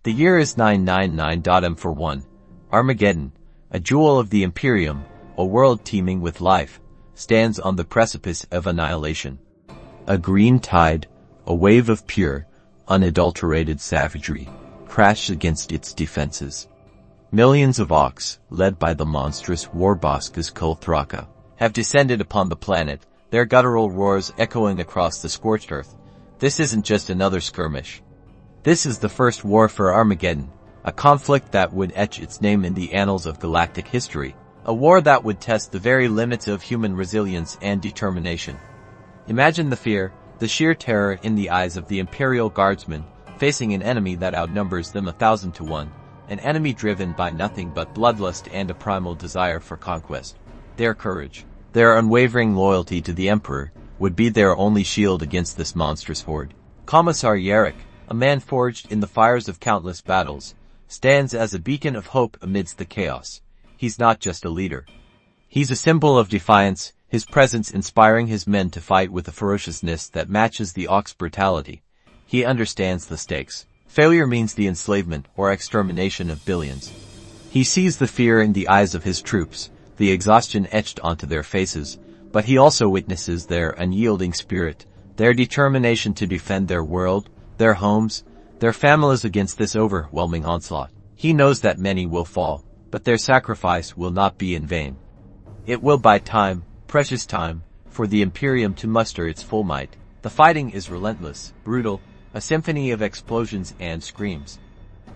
The year is 999. For 1. Armageddon, a jewel of the Imperium, a world teeming with life, stands on the precipice of annihilation. A green tide, a wave of pure, unadulterated savagery, crashed against its defenses. Millions of Orks, led by the monstrous war boss Ghazghkull Thraka, have descended upon the planet, their guttural roars echoing across the scorched earth. This isn't just another skirmish. This is the first war for Armageddon, a conflict that would etch its name in the annals of galactic history, a war that would test the very limits of human resilience and determination. Imagine the fear, the sheer terror in the eyes of the Imperial Guardsmen, facing an enemy that outnumbers them 1,000 to 1, an enemy driven by nothing but bloodlust and a primal desire for conquest. Their courage, their unwavering loyalty to the Emperor, would be their only shield against this monstrous horde. Commissar Yarrick, a man forged in the fires of countless battles, stands as a beacon of hope amidst the chaos. He's not just a leader. He's a symbol of defiance, his presence inspiring his men to fight with a ferociousness that matches the Ork's brutality. He understands the stakes. Failure means the enslavement or extermination of billions. He sees the fear in the eyes of his troops, the exhaustion etched onto their faces, but he also witnesses their unyielding spirit, their determination to defend their world, their homes, their families against this overwhelming onslaught. He knows that many will fall, but their sacrifice will not be in vain. It will buy time, precious time, for the Imperium to muster its full might. The fighting is relentless, brutal, a symphony of explosions and screams.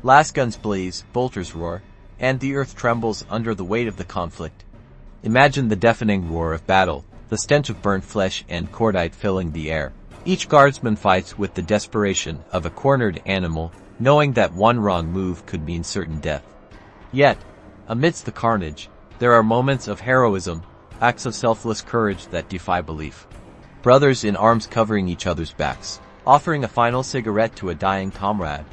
Last guns blaze, bolters roar, and the earth trembles under the weight of the conflict. Imagine the deafening roar of battle, the stench of burnt flesh and cordite filling the air. Each guardsman fights with the desperation of a cornered animal, knowing that one wrong move could mean certain death. Yet, amidst the carnage, there are moments of heroism, acts of selfless courage that defy belief. Brothers in arms covering each other's backs, offering a final cigarette to a dying comrade,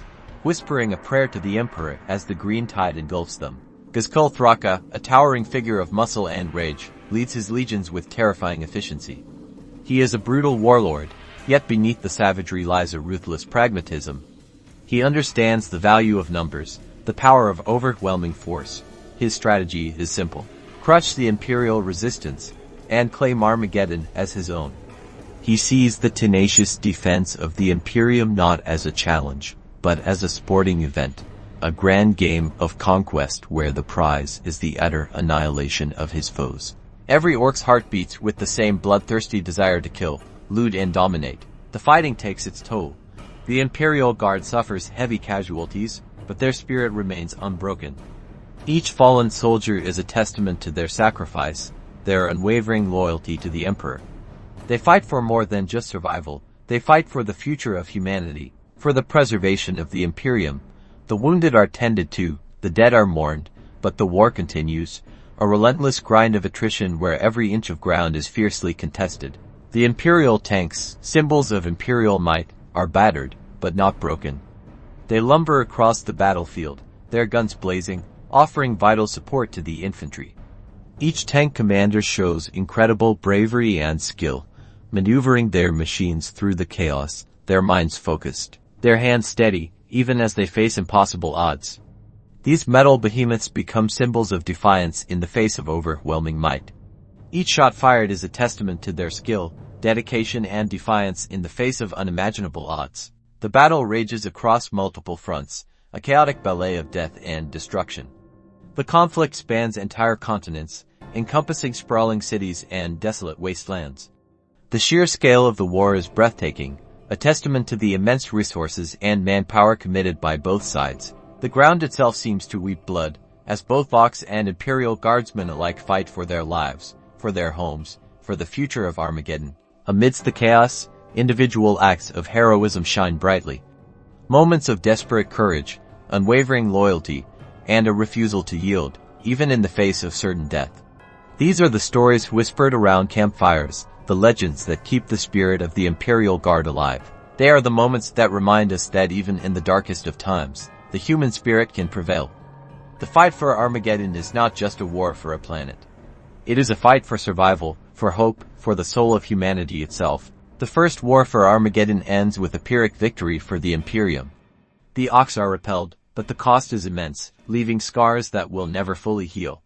whispering a prayer to the Emperor as the green tide engulfs them. Ghazghkull Thraka, a towering figure of muscle and rage, leads his legions with terrifying efficiency. He is a brutal warlord, yet beneath the savagery lies a ruthless pragmatism. He understands the value of numbers, the power of overwhelming force. His strategy is simple: crush the Imperial resistance and claim Armageddon as his own. He sees the tenacious defense of the Imperium not as a challenge, but as a sporting event, a grand game of conquest where the prize is the utter annihilation of his foes. Every Ork's heart beats with the same bloodthirsty desire to kill, loot and dominate. The fighting takes its toll. The Imperial Guard suffers heavy casualties, but their spirit remains unbroken. Each fallen soldier is a testament to their sacrifice, their unwavering loyalty to the Emperor. They fight for more than just survival. They fight for the future of humanity, for the preservation of the Imperium. The wounded are tended to, the dead are mourned, but the war continues, a relentless grind of attrition where every inch of ground is fiercely contested. The Imperial tanks, symbols of Imperial might, are battered, but not broken. They lumber across the battlefield, their guns blazing, offering vital support to the infantry. Each tank commander shows incredible bravery and skill, maneuvering their machines through the chaos, their minds focused, their hands steady, even as they face impossible odds. These metal behemoths become symbols of defiance in the face of overwhelming might. Each shot fired is a testament to their skill, dedication and defiance in the face of unimaginable odds. The battle rages across multiple fronts, a chaotic ballet of death and destruction. The conflict spans entire continents, encompassing sprawling cities and desolate wastelands. The sheer scale of the war is breathtaking, a testament to the immense resources and manpower committed by both sides. The ground itself seems to weep blood, as both Orks and Imperial Guardsmen alike fight for their lives, for their homes, for the future of Armageddon. Amidst the chaos, individual acts of heroism shine brightly. Moments of desperate courage, unwavering loyalty, and a refusal to yield, even in the face of certain death. These are the stories whispered around campfires, the legends that keep the spirit of the Imperial Guard alive. They are the moments that remind us that even in the darkest of times, the human spirit can prevail. The fight for Armageddon is not just a war for a planet. It is a fight for survival, for hope, for the soul of humanity itself. The first war for Armageddon ends with a Pyrrhic victory for the Imperium. The Orks are repelled, but the cost is immense, leaving scars that will never fully heal.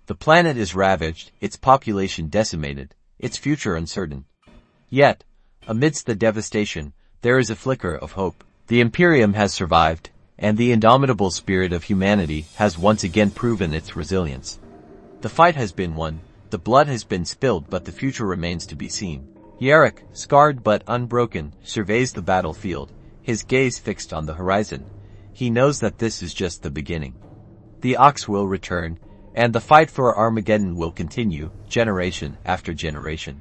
The planet is ravaged, its population decimated, its future uncertain. Yet, amidst the devastation, there is a flicker of hope. The Imperium has survived, and the indomitable spirit of humanity has once again proven its resilience. The fight has been won, the blood has been spilled, but the future remains to be seen. Yarrick, scarred but unbroken, surveys the battlefield, his gaze fixed on the horizon. He knows that this is just the beginning. The Ox will return, and the fight for Armageddon will continue, generation after generation.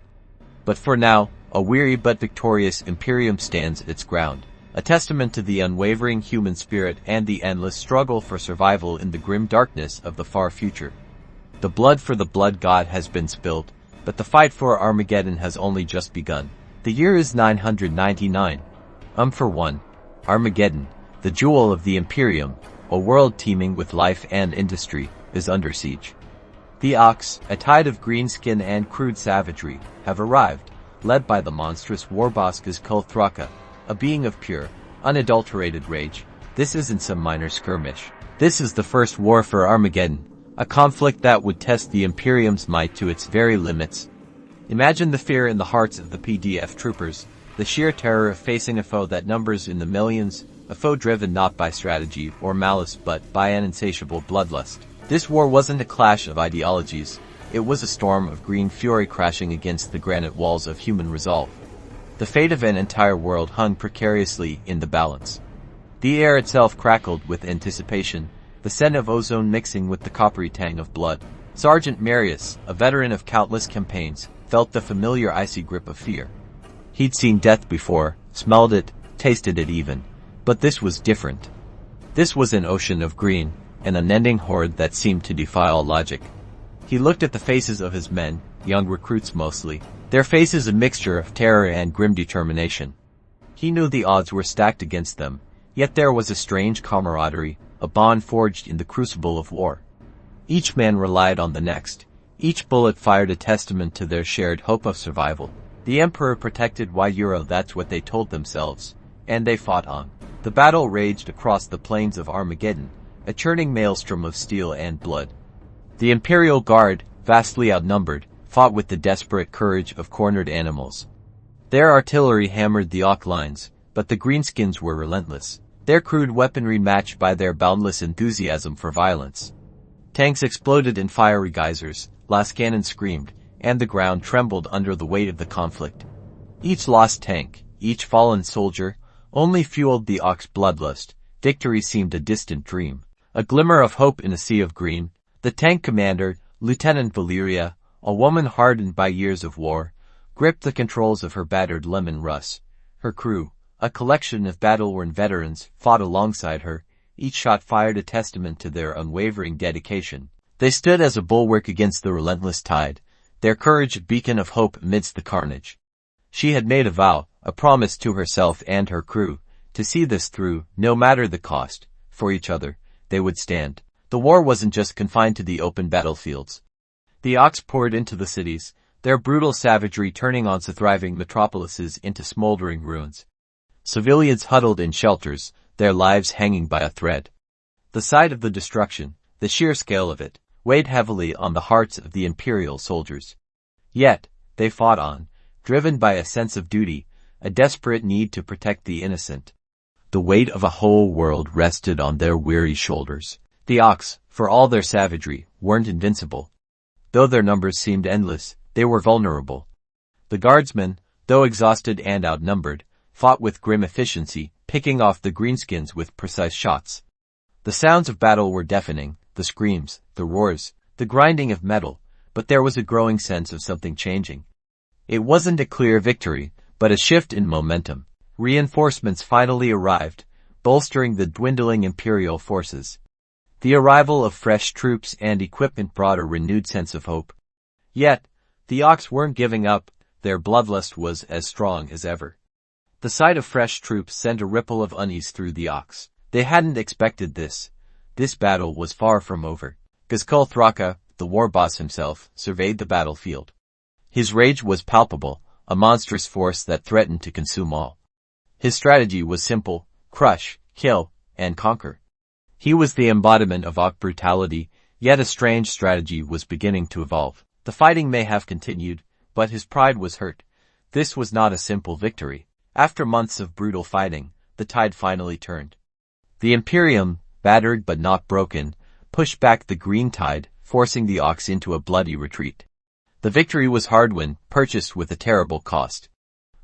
But for now, a weary but victorious Imperium stands its ground, a testament to the unwavering human spirit and the endless struggle for survival in the grim darkness of the far future. The blood for the blood god has been spilled, but the fight for Armageddon has only just begun. The year is 999. For one, Armageddon, the jewel of the Imperium, a world teeming with life and industry, is under siege. The Ox, a tide of green skin and crude savagery, have arrived, led by the monstrous war boss Ghazghkull Thraka, a being of pure, unadulterated rage. This isn't some minor skirmish. This is the first war for Armageddon, a conflict that would test the Imperium's might to its very limits. Imagine the fear in the hearts of the PDF troopers, the sheer terror of facing a foe that numbers in the millions, a foe driven not by strategy or malice but by an insatiable bloodlust. This war wasn't a clash of ideologies, it was a storm of green fury crashing against the granite walls of human resolve. The fate of an entire world hung precariously in the balance. The air itself crackled with anticipation, the scent of ozone mixing with the coppery tang of blood. Sergeant Marius, a veteran of countless campaigns, felt the familiar icy grip of fear. He'd seen death before, smelled it, tasted it even. But this was different. This was an ocean of green, an unending horde that seemed to defy all logic. He looked at the faces of his men, young recruits mostly, their faces a mixture of terror and grim determination. He knew the odds were stacked against them, yet there was a strange camaraderie, a bond forged in the crucible of war. Each man relied on the next. Each bullet fired a testament to their shared hope of survival. The Emperor protected Euro, that's what they told themselves, and they fought on. The battle raged across the plains of Armageddon, a churning maelstrom of steel and blood. The Imperial Guard, vastly outnumbered, fought with the desperate courage of cornered animals. Their artillery hammered the Ork lines, but the Greenskins were relentless, their crude weaponry matched by their boundless enthusiasm for violence. Tanks exploded in fiery geysers, las cannons screamed, and the ground trembled under the weight of the conflict. Each lost tank, each fallen soldier, only fueled the Ork's bloodlust. Victory seemed a distant dream, a glimmer of hope in a sea of green. The tank commander, Lieutenant Valeria, a woman hardened by years of war, gripped the controls of her battered Lemon Russ. Her crew, a collection of battle-worn veterans, fought alongside her, each shot fired a testament to their unwavering dedication. They stood as a bulwark against the relentless tide, their courage a beacon of hope amidst the carnage. She had made a vow, a promise to herself and her crew, to see this through, no matter the cost. For each other, they would stand. The war wasn't just confined to the open battlefields. The Ox poured into the cities, their brutal savagery turning once thriving metropolises into smoldering ruins. Civilians huddled in shelters, their lives hanging by a thread. The sight of the destruction, the sheer scale of it, weighed heavily on the hearts of the Imperial soldiers. Yet, they fought on, driven by a sense of duty, a desperate need to protect the innocent. The weight of a whole world rested on their weary shoulders. The Ox, for all their savagery, weren't invincible. Though their numbers seemed endless, they were vulnerable. The guardsmen, though exhausted and outnumbered, fought with grim efficiency, picking off the greenskins with precise shots. The sounds of battle were deafening, the screams, the roars, the grinding of metal, but there was a growing sense of something changing. It wasn't a clear victory, but a shift in momentum. Reinforcements finally arrived, bolstering the dwindling Imperial forces. The arrival of fresh troops and equipment brought a renewed sense of hope. Yet, the Orks weren't giving up, their bloodlust was as strong as ever. The sight of fresh troops sent a ripple of unease through the Orks. They hadn't expected this. This battle was far from over. Ghazghkull Thraka, the war boss himself, surveyed the battlefield. His rage was palpable, a monstrous force that threatened to consume all. His strategy was simple: crush, kill, and conquer. He was the embodiment of Ork brutality, yet a strange strategy was beginning to evolve. The fighting may have continued, but his pride was hurt. This was not a simple victory. After months of brutal fighting, the tide finally turned. The Imperium, battered but not broken, pushed back the green tide, forcing the Orks into a bloody retreat. The victory was hard-won, purchased with a terrible cost.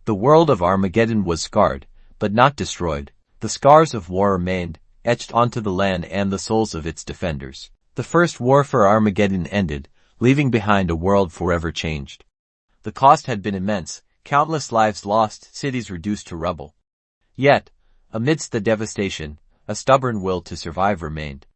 The world of Armageddon was scarred, but not destroyed. The scars of war remained, etched onto the land and the souls of its defenders. The first war for Armageddon ended, leaving behind a world forever changed. The cost had been immense, countless lives lost, cities reduced to rubble. Yet, amidst the devastation, a stubborn will to survive remained.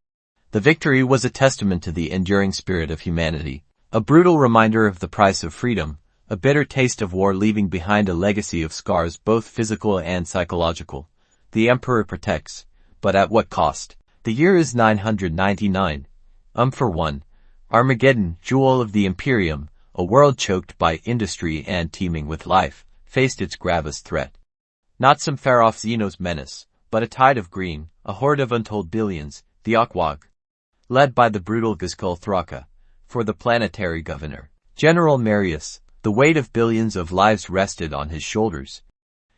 The victory was a testament to the enduring spirit of humanity, a brutal reminder of the price of freedom, a bitter taste of war leaving behind a legacy of scars both physical and psychological. The Emperor protects, but at what cost? The year is 999. For one, Armageddon, jewel of the Imperium, a world choked by industry and teeming with life, faced its gravest threat. Not some far-off Xenos menace, but a tide of green, a horde of untold billions, the Okwog, led by the brutal Ghazghkull Thraka. For the planetary governor, General Marius, the weight of billions of lives rested on his shoulders.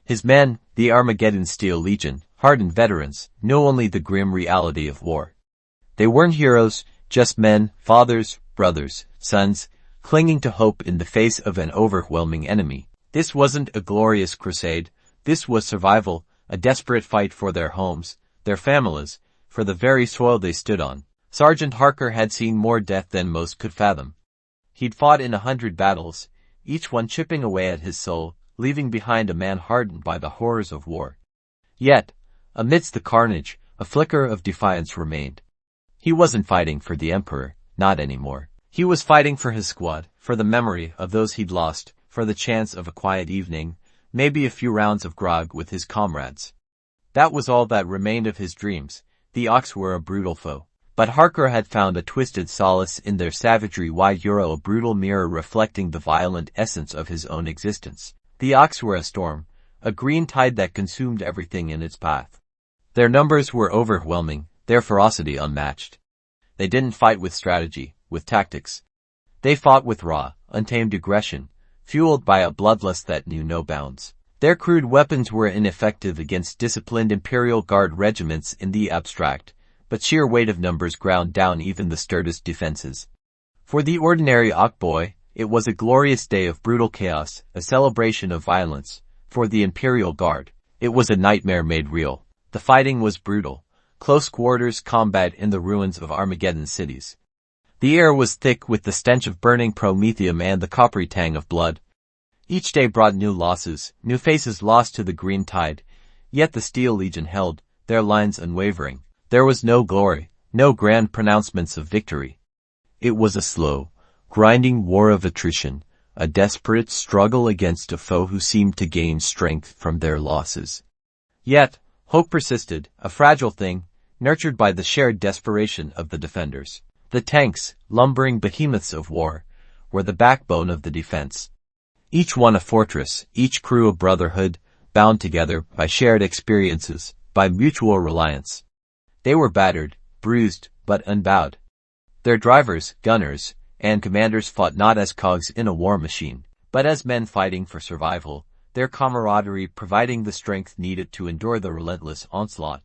His men, the Armageddon Steel Legion, hardened veterans, knew only the grim reality of war. They weren't heroes, just men, fathers, brothers, sons, clinging to hope in the face of an overwhelming enemy. This wasn't a glorious crusade, this was survival, a desperate fight for their homes, their families, for the very soil they stood on. Sergeant Harker had seen more death than most could fathom. He'd fought in 100 battles, each one chipping away at his soul, leaving behind a man hardened by the horrors of war. Yet, amidst the carnage, a flicker of defiance remained. He wasn't fighting for the Emperor, not anymore. He was fighting for his squad, for the memory of those he'd lost, for the chance of a quiet evening, maybe a few rounds of grog with his comrades. That was all that remained of his dreams. The Orks were a brutal foe. But Harker had found a twisted solace in their savagery, a brutal mirror reflecting the violent essence of his own existence. The Orks were a storm, a green tide that consumed everything in its path. Their numbers were overwhelming, their ferocity unmatched. They didn't fight with strategy, with tactics. They fought with raw, untamed aggression, fueled by a bloodlust that knew no bounds. Their crude weapons were ineffective against disciplined Imperial Guard regiments in the abstract, but sheer weight of numbers ground down even the sturdiest defenses. For the ordinary Ork boy, it was a glorious day of brutal chaos, a celebration of violence. For the Imperial Guard, it was a nightmare made real. The fighting was brutal, close quarters combat in the ruins of Armageddon cities. The air was thick with the stench of burning promethium and the coppery tang of blood. Each day brought new losses, new faces lost to the green tide, yet the Steel Legion held, their lines unwavering. There was no glory, no grand pronouncements of victory. It was a slow, grinding war of attrition, a desperate struggle against a foe who seemed to gain strength from their losses. Yet, hope persisted, a fragile thing, nurtured by the shared desperation of the defenders. The tanks, lumbering behemoths of war, were the backbone of the defense. Each one a fortress, each crew a brotherhood, bound together by shared experiences, by mutual reliance. They were battered, bruised, but unbowed. Their drivers, gunners, and commanders fought not as cogs in a war machine, but as men fighting for survival, their camaraderie providing the strength needed to endure the relentless onslaught.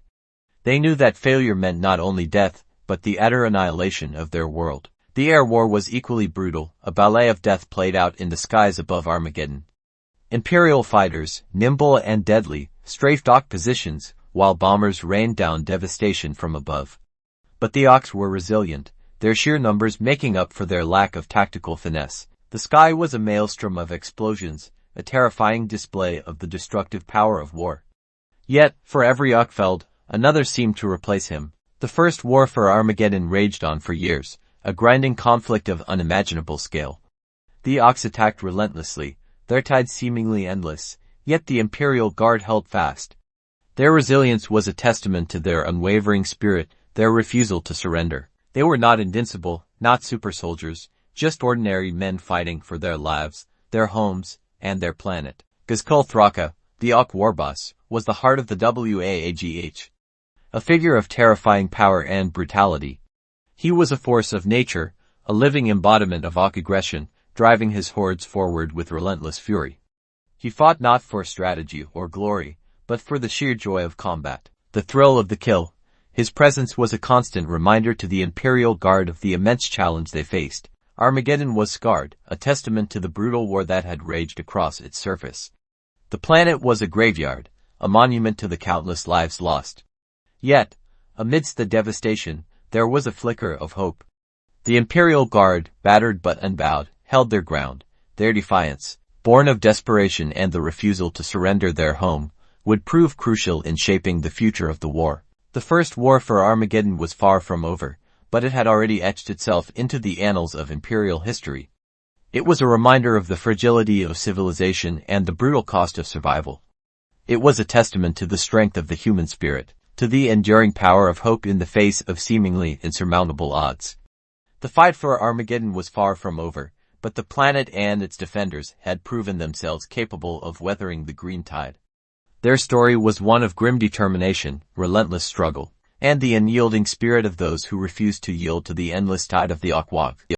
They knew that failure meant not only death, but the utter annihilation of their world. The air war was equally brutal, a ballet of death played out in the skies above Armageddon. Imperial fighters, nimble and deadly, strafed Ork positions, while bombers rained down devastation from above. But the Orks were resilient, their sheer numbers making up for their lack of tactical finesse. The sky was a maelstrom of explosions, a terrifying display of the destructive power of war. Yet, for every Ork felled, another seemed to replace him. The first war for Armageddon raged on for years, a grinding conflict of unimaginable scale. The Orks attacked relentlessly, their tide seemingly endless, yet the Imperial Guard held fast. Their resilience was a testament to their unwavering spirit, their refusal to surrender. They were not invincible, not super soldiers, just ordinary men fighting for their lives, their homes, and their planet. Ghazghkull Thraka, the Ork war boss, was the heart of the WAAGH. a figure of terrifying power and brutality. He was a force of nature, a living embodiment of Ork aggression, driving his hordes forward with relentless fury. He fought not for strategy or glory, but for the sheer joy of combat, the thrill of the kill. His presence was a constant reminder to the Imperial Guard of the immense challenge they faced. Armageddon was scarred, a testament to the brutal war that had raged across its surface. The planet was a graveyard, a monument to the countless lives lost. Yet, amidst the devastation, there was a flicker of hope. The Imperial Guard, battered but unbowed, held their ground. Their defiance, born of desperation and the refusal to surrender their home, would prove crucial in shaping the future of the war. The first war for Armageddon was far from over, but it had already etched itself into the annals of Imperial history. It was a reminder of the fragility of civilization and the brutal cost of survival. It was a testament to the strength of the human spirit, to the enduring power of hope in the face of seemingly insurmountable odds. The fight for Armageddon was far from over, but the planet and its defenders had proven themselves capable of weathering the green tide. Their story was one of grim determination, relentless struggle, and the unyielding spirit of those who refused to yield to the endless tide of the Ork.